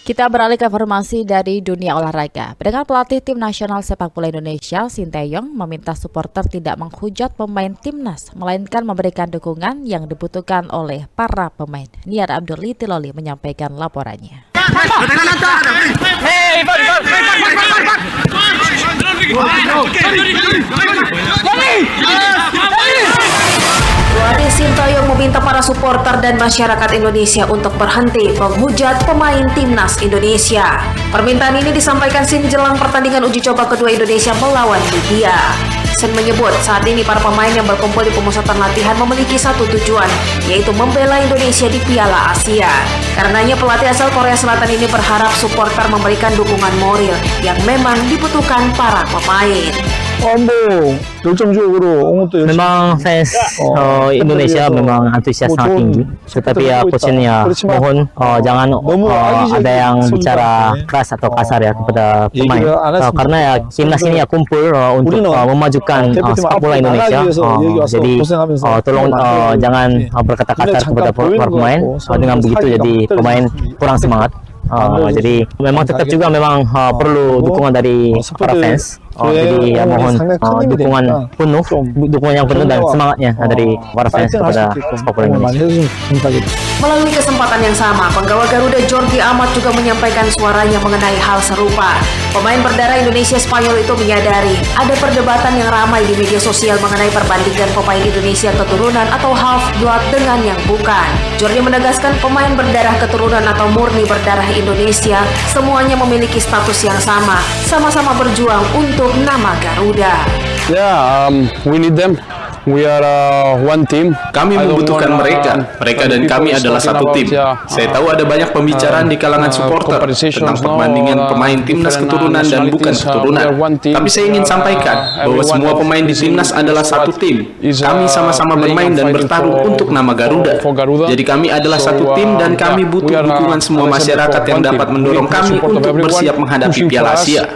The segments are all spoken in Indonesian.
Kita beralih ke informasi dari dunia olahraga. Pendengar pelatih tim nasional sepak bola Indonesia, Sinteyong, meminta supporter tidak menghujat pemain timnas, melainkan memberikan dukungan yang dibutuhkan oleh para pemain. Niar Abdul Tiloli menyampaikan laporannya. Pelatih Sinteyong meminta para supporter dan masyarakat Indonesia untuk berhenti menghujat pemain timnas Indonesia. Permintaan ini disampaikan Sin jelang pertandingan uji coba kedua Indonesia melawan Libya. Sin menyebut saat ini para pemain yang berkumpul di pemusatan latihan memiliki satu tujuan, yaitu membela Indonesia di Piala Asia. Karenanya pelatih asal Korea Selatan ini berharap supporter memberikan dukungan moral yang memang dibutuhkan para pemain. Memang fans Indonesia memang antusias sangat tinggi. Tetapi ya coachnya mohon jangan ada yang bicara keras atau kasar ya kepada pemain. Karena ya timnas ini ya kumpul untuk memajukan sepak bola Indonesia. Jadi tolong jangan berkata kasar kepada para pemain. Dengan begitu jadi pemain kurang semangat. Jadi memang tetap juga memang perlu dukungan dari para fans. Jadi ya mohon dukungan yang penuh dan semangatnya dari para fans kepada sepak bola Indonesia. Melalui kesempatan yang sama, penggawa Garuda Jordi Amat juga menyampaikan suaranya mengenai hal serupa. Pemain berdarah Indonesia Spanyol itu menyadari ada perdebatan yang ramai di media sosial mengenai perbandingan pemain Indonesia keturunan atau half blood dengan yang bukan. Jordi menegaskan pemain berdarah keturunan atau murni berdarah Indonesia semuanya memiliki status yang sama-sama berjuang untuk nama Garuda. We need them. We are one team. Kami membutuhkan mereka dan kami adalah satu tim. Saya tahu ada banyak pembicaraan di kalangan supporter tentang perbandingan pemain timnas keturunan dan bukan keturunan. Tapi saya ingin sampaikan bahwa semua pemain di timnas adalah satu tim. Kami sama-sama bermain dan bertarung untuk nama Garuda. Jadi kami adalah satu tim dan kami butuh dukungan semua masyarakat yang dapat mendorong kami untuk bersiap menghadapi Piala Asia.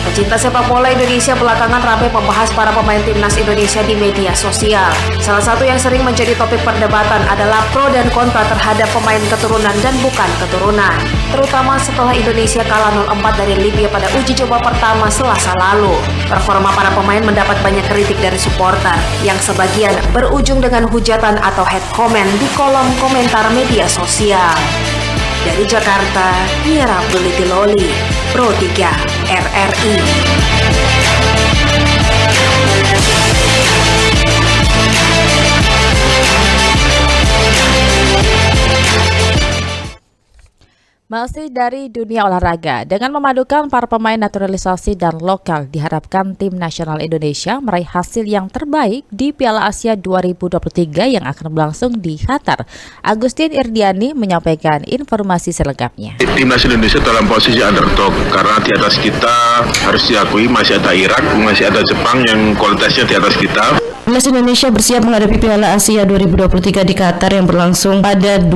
Pecinta sepak bola Indonesia belakangan ramai membahas para pemain timnas Indonesia di media sosial. Salah satu yang sering menjadi topik perdebatan adalah pro dan kontra terhadap pemain keturunan dan bukan keturunan, terutama setelah Indonesia kalah 0-4 dari Libya pada uji coba pertama Selasa lalu. Performa para pemain mendapat banyak kritik dari supporter, yang sebagian berujung dengan hujatan atau hate comment di kolom komentar media sosial. Dari Jakarta, Niar Abdul Tiloli, Pro 3 RRI. Masih dari dunia olahraga, dengan memadukan para pemain naturalisasi dan lokal, diharapkan tim nasional Indonesia meraih hasil yang terbaik di Piala Asia 2023 yang akan berlangsung di Qatar. Agustin Irdiani menyampaikan informasi selengkapnya. Timnas Indonesia dalam posisi underdog karena di atas kita harus diakui masih ada Irak, masih ada Jepang yang kualitasnya di atas kita. Timnas Indonesia bersiap menghadapi Piala Asia 2023 di Qatar yang berlangsung pada 12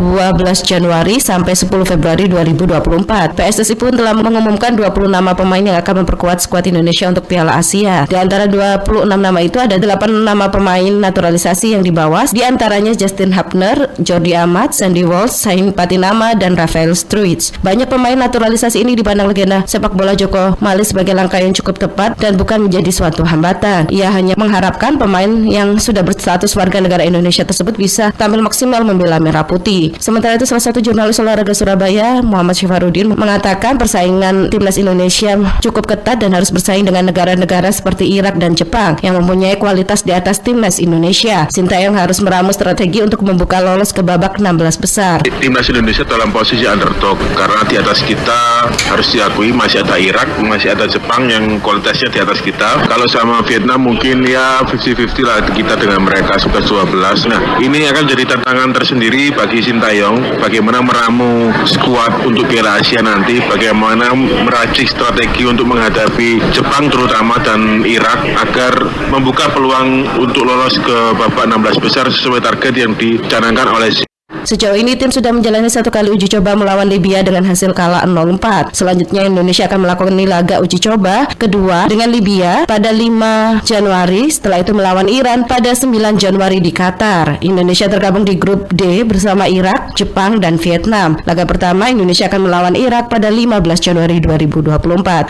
Januari sampai 10 Februari 2024. PSSI pun telah mengumumkan 20 nama pemain yang akan memperkuat skuad Indonesia untuk Piala Asia. Di antara 26 nama itu ada 8 nama pemain naturalisasi yang dibawa, di antaranya Justin Hapner, Jordi Amat, Sandy Walsh, Sain Patinama, dan Rafael Struij. Banyak pemain naturalisasi ini dipandang legenda sepak bola Joko Mali sebagai langkah yang cukup tepat dan bukan menjadi suatu hambatan. Ia hanya mengharapkan pemain yang sudah berstatus warga negara Indonesia tersebut bisa tampil maksimal membela merah putih. Sementara itu salah satu jurnalis olahraga Surabaya, Muhammad Syifarudin, mengatakan persaingan timnas Indonesia cukup ketat dan harus bersaing dengan negara-negara seperti Irak dan Jepang yang mempunyai kualitas di atas timnas Indonesia. Sinteyong harus meramu strategi untuk membuka lolos ke babak 16 besar. Timnas Indonesia dalam posisi underdog karena di atas kita harus diakui masih ada Irak, masih ada Jepang yang kualitasnya di atas kita. Kalau sama Vietnam mungkin ya 50-50 lah kita dengan mereka 11-12. Nah, ini akan jadi tantangan tersendiri bagi Sinteyong, bagaimana meramu skuad untuk Piala Asia nanti, bagaimana meracik strategi untuk menghadapi Jepang terutama dan Irak agar membuka peluang untuk lolos ke babak 16 besar sesuai target yang dicanangkan oleh Sejauh ini tim sudah menjalani 1 kali uji coba melawan Libya dengan hasil kalah 0-4. Selanjutnya Indonesia akan melakukan laga uji coba kedua dengan Libya pada 5 Januari, setelah itu melawan Iran pada 9 Januari di Qatar. Indonesia tergabung di grup D bersama Irak, Jepang, dan Vietnam. Laga pertama Indonesia akan melawan Irak pada 15 Januari 2024.